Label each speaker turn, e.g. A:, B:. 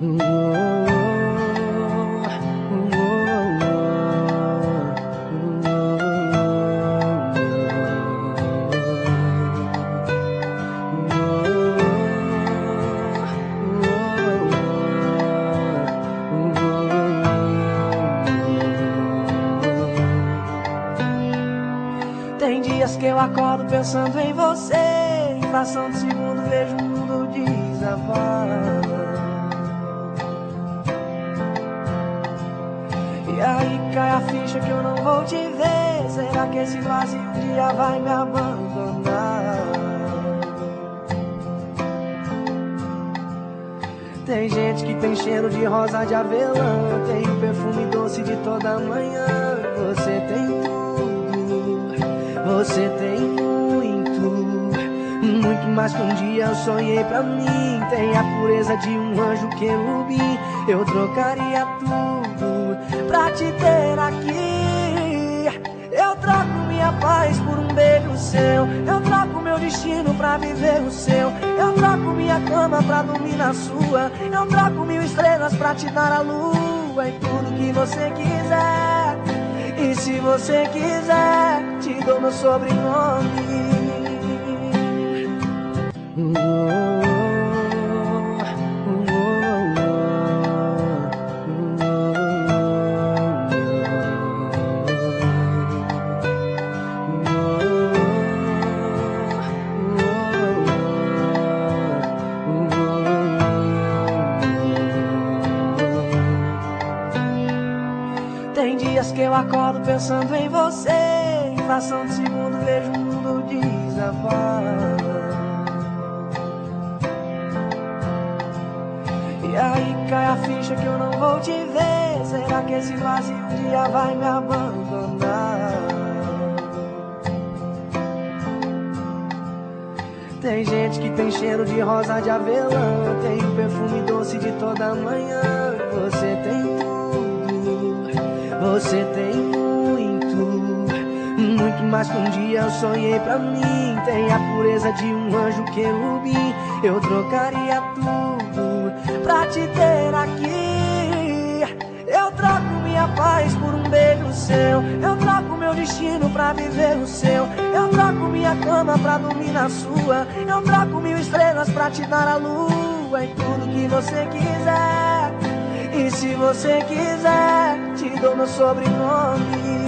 A: Tem dias que eu acordo pensando em você, em fração de segundo vejo o mundo desabar. E aí cai a ficha que eu não vou te ver. Será que esse vazio um dia vai me abandonar? Tem gente que tem cheiro de rosa de avelã, tem o perfume doce de toda manhã. Você tem tudo, você tem muito mais que um dia eu sonhei pra mim. Tem a pureza de um anjo querubim. Eu trocaria tudo pra te ter aqui. Eu troco minha paz por um beijo seu. Eu troco meu destino pra viver o seu. Eu troco minha cama pra dormir na sua. Eu troco 1000 estrelas pra te dar a lua. E tudo que você quiser. E se você quiser, te dou meu sobrenome. Tem dias que eu acordo pensando em você, em fração de segundo vejo o mundo desabar. E aí cai a ficha que eu não vou te ver. Será que esse vazio um dia vai me abandonar? Tem gente que tem cheiro de rosa de avelã, tem o perfume doce de toda manhã. Você tem tudo, você tem muito mais que um dia eu sonhei pra mim. Tem a pureza de um anjo querubim. Eu trocaria tudo pra te ter aqui. Eu troco minha paz por um beijo seu. Eu troco meu destino pra viver o seu. Eu troco minha cama pra dormir na sua. Eu troco 1000 estrelas pra te dar a lua. E tudo que você quiser. E se você quiser, te dou meu sobrenome.